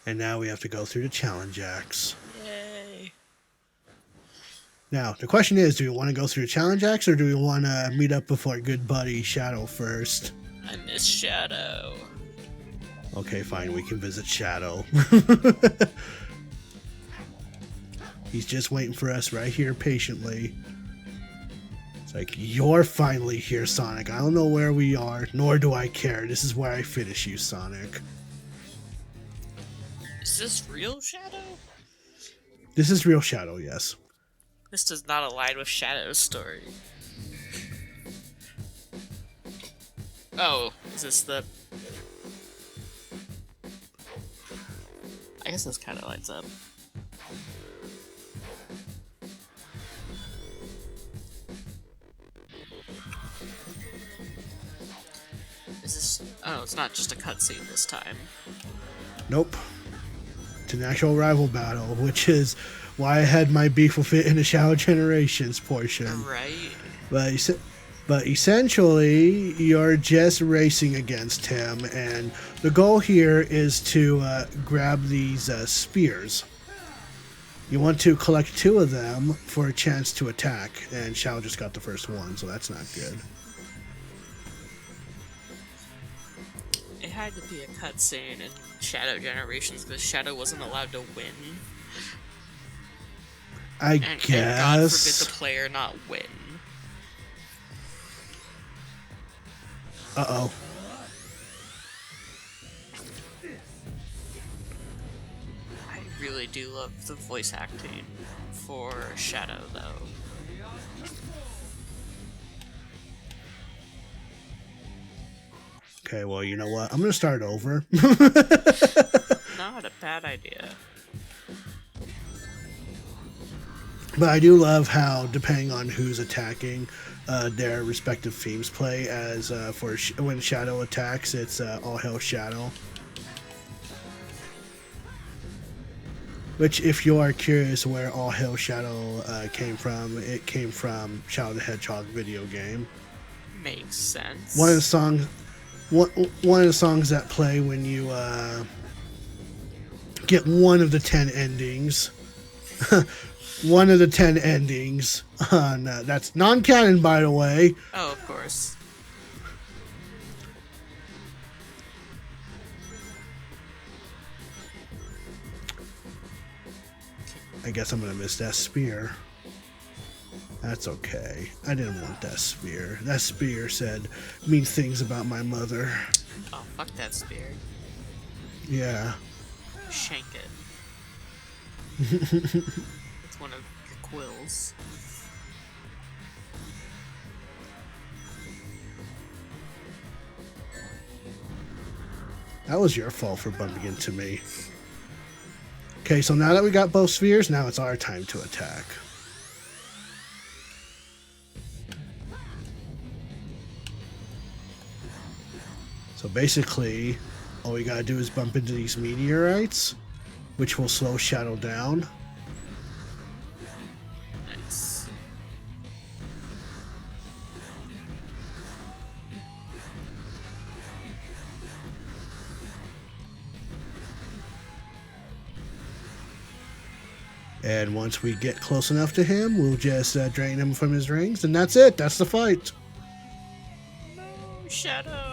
And now we have to go through the challenge acts. Yay. Now, the question is, do we want to go through the challenge acts, or do we want to meet up with our good buddy Shadow first? I miss Shadow. Okay, fine, we can visit Shadow. He's just waiting for us right here patiently. It's like, you're finally here, Sonic. I don't know where we are, nor do I care. This is where I finish you, Sonic. Is this real Shadow? This is real Shadow, yes. This does not align with Shadow's story. Oh, is this the... I guess this kind of lines up. Is this... Oh, it's not just a cutscene this time. Nope. It's an actual rival battle, which is why I had my beef with it in the Shadow Generations portion. Right. But essentially, you're just racing against him, and the goal here is to grab these spears. You want to collect 2 of them for a chance to attack, and Shadow just got the first one, so that's not good. It had to be a cutscene in Shadow Generations because Shadow wasn't allowed to win. I And guess. God forbid the player not win. Uh-oh. I really do love the voice acting for Shadow, though. Okay, well, you know what? I'm going to start over. Not a bad idea. But I do love how, depending on who's attacking, their respective themes play. As for when Shadow attacks, it's All Hail Shadow. Which, if you are curious where All Hail Shadow came from, it came from Shadow the Hedgehog video game. Makes sense. One of the songs that play when you get one of the 10 endings. One of the 10 endings. That's non-canon, by the way. Oh, of course. I guess I'm gonna miss that spear. That's okay. I didn't want that spear. That spear said mean things about my mother. Oh, fuck that spear. Yeah. Shank it. It's one of your quills. That was your fault for bumping into me. Okay, so now that we got both spheres, now it's our time to attack. So basically, all we gotta do is bump into these meteorites, which will slow Shadow down. Nice. And once we get close enough to him, we'll just drain him from his rings, and that's it. That's the fight. No, Shadow!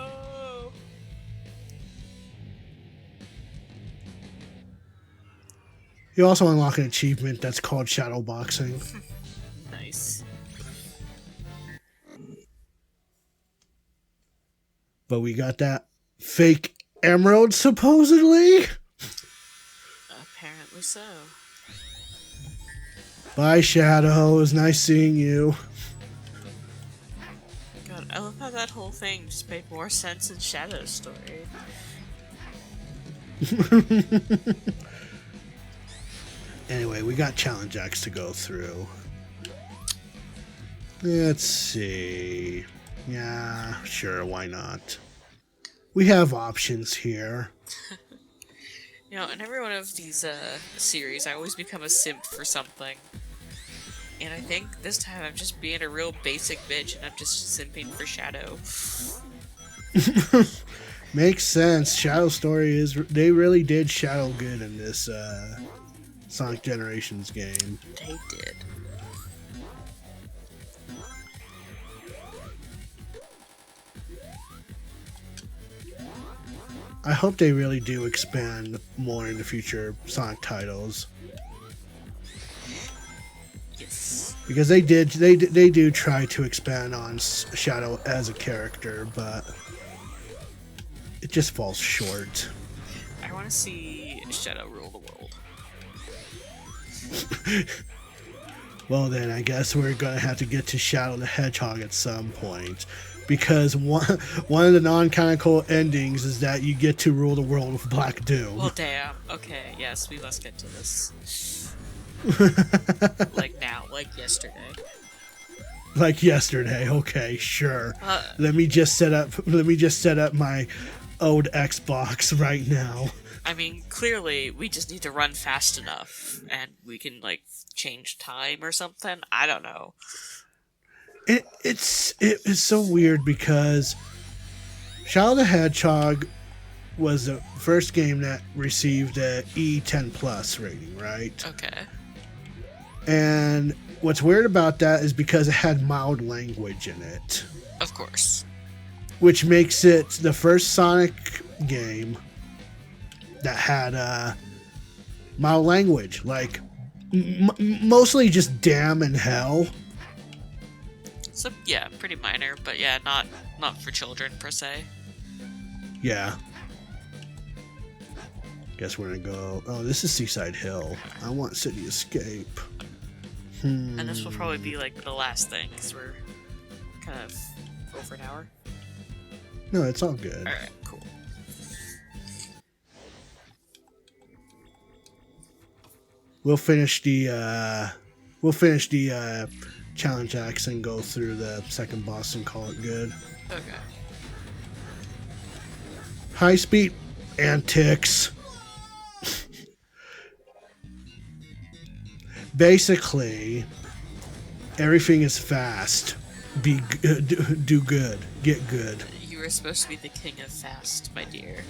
You also unlock an achievement that's called Shadow Boxing. Nice. But we got that fake emerald, supposedly? Apparently so. Bye, Shadow. It was nice seeing you. God, I love how that whole thing just made more sense in Shadow's story. Anyway, we got challenge acts to go through. Let's see. Yeah, sure, why not? We have options here. You know, in every one of these series, I always become a simp for something. And I think this time I'm just being a real basic bitch and I'm just simping for Shadow. Makes sense. Shadow Story is. They really did Shadow good in this Sonic Generations game. They did. I hope they really do expand more in the future Sonic titles. Yes. Because they do try to expand on Shadow as a character, but it just falls short. I want to see Shadow rule the world. Well then, I guess we're gonna have to get to Shadow the Hedgehog at some point. Because one of the non-canonical endings is that you get to rule the world with Black Doom. Well, damn. Okay, yes, we must get to this. Like now, like yesterday. Like yesterday, okay, sure. Let me just set up my old Xbox right now. I mean, clearly, we just need to run fast enough, and we can, like, change time or something. I don't know. It is so weird because Shadow the Hedgehog was the first game that received a E10 plus rating, right? Okay. And what's weird about that is because it had mild language in it. Of course. Which makes it the first Sonic game that had mild language. Like, mostly just damn and hell. So, yeah, pretty minor, but yeah, not for children, per se. Yeah. Guess we're gonna go... Oh, this is Seaside Hill. I want City Escape. And this will probably be, like, the last thing, because we're kind of over an hour. No, it's all good. Alright, cool. We'll finish the challenge acts and go through the second boss and call it good. Okay. High speed antics. Basically, everything is fast. Do good. Get good. You were supposed to be the king of fast, my dear.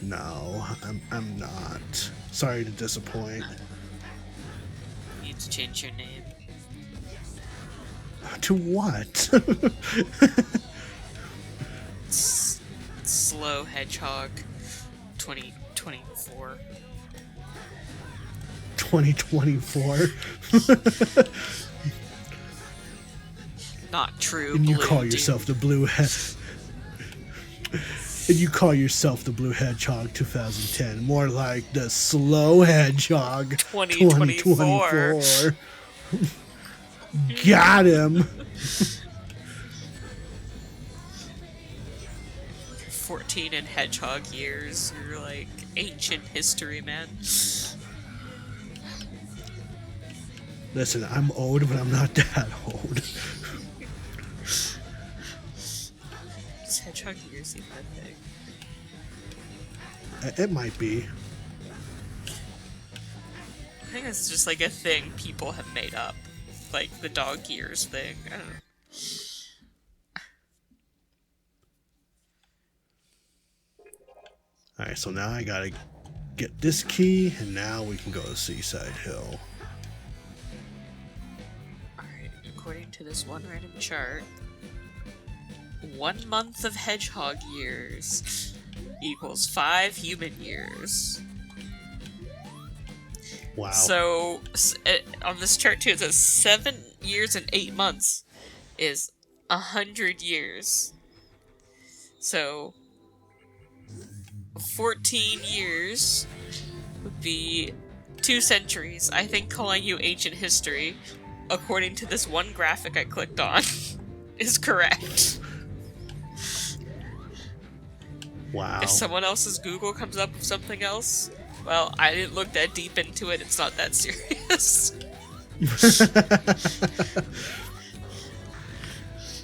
No, I'm not. Sorry to disappoint. You need to change your name. To what? Slow Hedgehog 2024. 2024. Not true. And you blue, call dude. yourself the Blue Head. And you call yourself the Blue Hedgehog 2010. More like the Slow Hedgehog 2024. Got him. 14 in Hedgehog years. You're like ancient history, man. Listen, I'm old, but I'm not that old. Is Hedgehog years even a thing? It might be. I think it's just like a thing people have made up. Like the dog years thing. I don't know. Alright, so now I gotta get this key, and now we can go to Seaside Hill. Alright, according to this one random chart, 1 month of hedgehog years equals 5 human years. Wow. So, on this chart too, it says 7 years and 8 months is 100 years. So, 14 years would be 2 centuries. I think calling you ancient history, according to this one graphic I clicked on, is correct. Wow. If someone else's Google comes up with something else, well, I didn't look that deep into it. It's not that serious.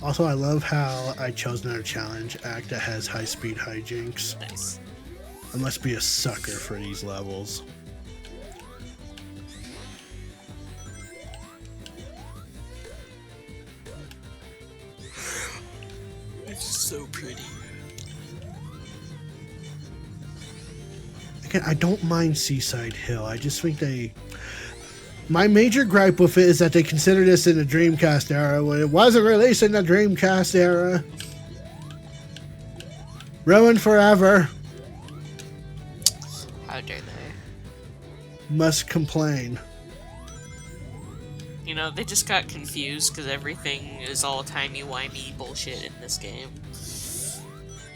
Also, I love how I chose another challenge act that has high-speed hijinks. Nice. I must be a sucker for these levels. It's so pretty. Again, I don't mind Seaside Hill. I just think they... My major gripe with it is that they consider this in the Dreamcast era when it wasn't released in the Dreamcast era. Ruined forever. How dare they? Must complain. You know, they just got confused because everything is all timey-wimey bullshit in this game.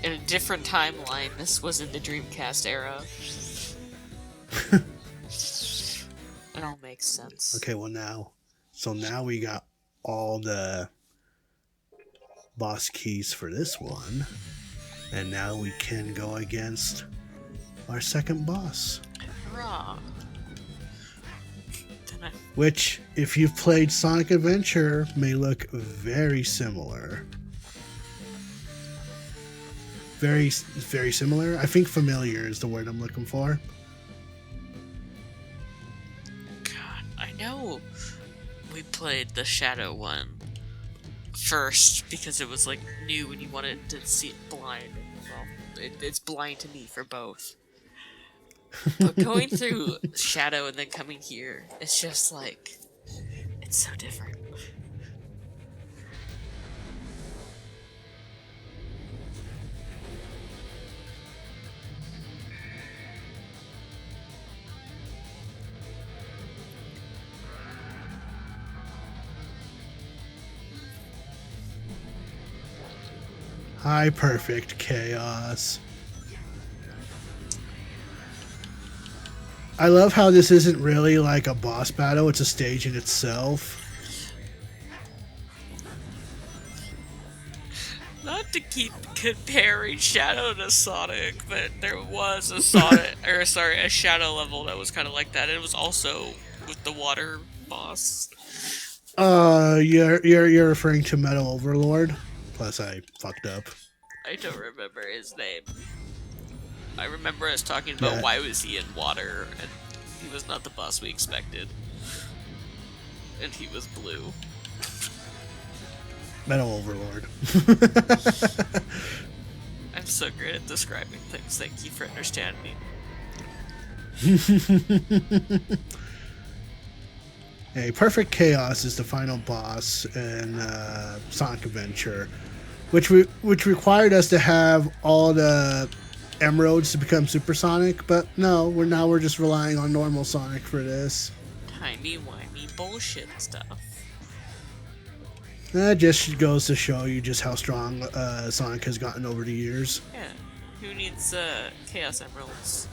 In a different timeline, this was in the Dreamcast era. It all makes sense. Okay, well now... So now we got all the boss keys for this one. And now we can go against our second boss. Hurrah! Which, if you've played Sonic Adventure, may look very similar. Very similar? I think familiar is the word I'm looking for. God, I know we played the Shadow one first because it was like new and you wanted to see it blind. Well, it's blind to me for both. But going through Shadow and then coming here, it's just like, it's so different. High perfect chaos. I love how this isn't really like a boss battle, it's a stage in itself. Not to keep comparing Shadow to Sonic, but there was a Sonic, or sorry, a Shadow level that was kind of like that. It was also with the water boss. You're referring to Metal Overlord? Plus I fucked up. I don't remember his name. I remember us talking about why was he in water, and he was not the boss we expected. And he was blue. Metal Overlord. I'm so great at describing things. Thank you for understanding me. Hey, Perfect Chaos is the final boss in Sonic Adventure, which required us to have all the emeralds to become Supersonic, but no, we're just relying on normal Sonic for this. Timey-wimey bullshit stuff. That just goes to show you just how strong Sonic has gotten over the years. Yeah, who needs Chaos Emeralds?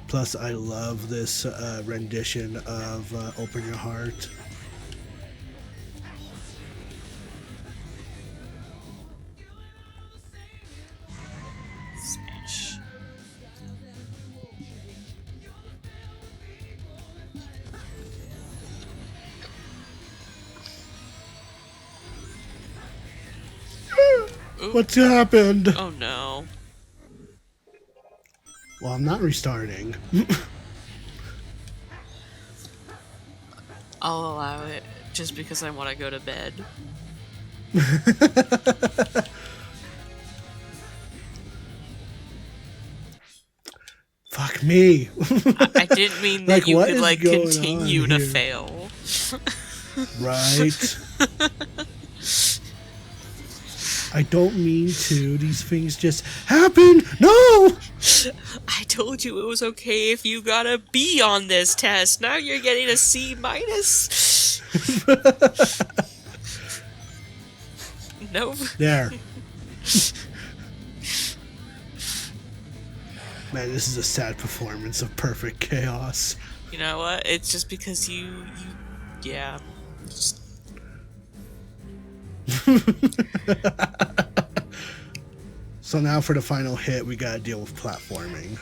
Plus, I love this rendition of Open Your Heart. Smash. What's happened? Oh no. Well, I'm not restarting. I'll allow it just because I want to go to bed. Fuck me. I didn't mean that Like, you what could is like going continue on to here? fail. Right? I don't mean to. These things just happen. No! I told you it was okay if you got a B on this test. Now you're getting a C minus. Nope. There. Man, this is a sad performance of Perfect Chaos. You know what? It's just because yeah. Just... So now for the final hit, we gotta deal with platforming.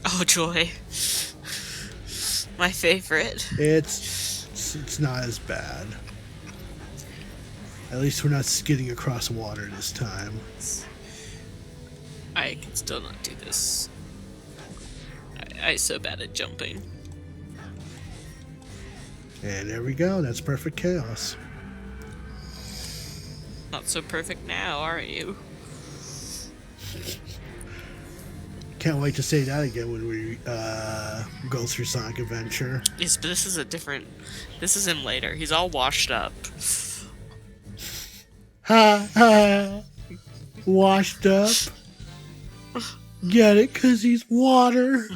Oh joy. My favorite. It's not as bad. At least we're not skidding across water this time. I can still not do this. I'm so bad at jumping. And there we go. That's Perfect Chaos. Not so perfect now, are you? Can't wait to say that again when we go through Sonic Adventure. Yes, but this is a different. This is him later. He's all washed up. Ha ha! Washed up. Get it? 'Cause he's water.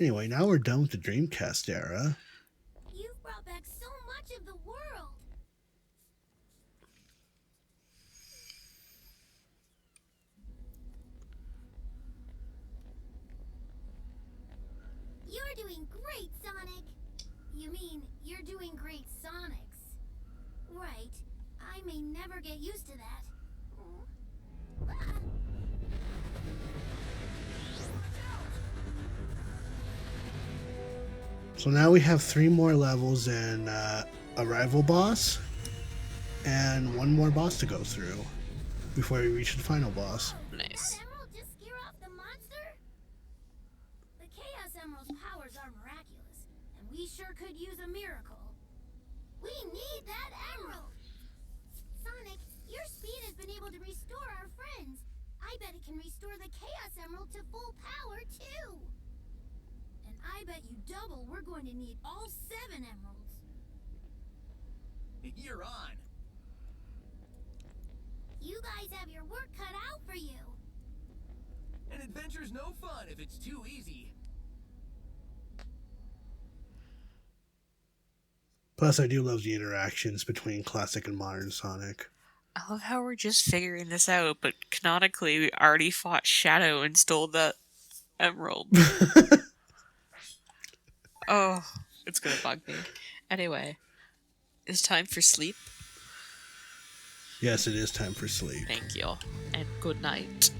Anyway, now we're done with the Dreamcast era. You've brought back so much of the world. You're doing great, Sonic. You mean you're doing great, Sonics. Right. I may never get used to that. So now we have 3 more levels and a rival boss, and 1 more boss to go through before we reach the final boss. Nice. That emerald just scare off the monster? The Chaos Emerald's powers are miraculous, and we sure could use a miracle. We need that emerald! Sonic, your speed has been able to restore our friends. I bet it can restore the Chaos Emerald to full power, too. And I bet you double we're going to need all 7 emeralds. You're on. You guys have your work cut out for you. An adventure's no fun if it's too easy. Plus, I do love the interactions between classic and modern Sonic. I love how we're just figuring this out, but canonically, we already fought Shadow and stole the emerald. Oh, it's gonna bug me. Anyway, it's time for sleep. Yes, it is time for sleep. Thank you, and good night.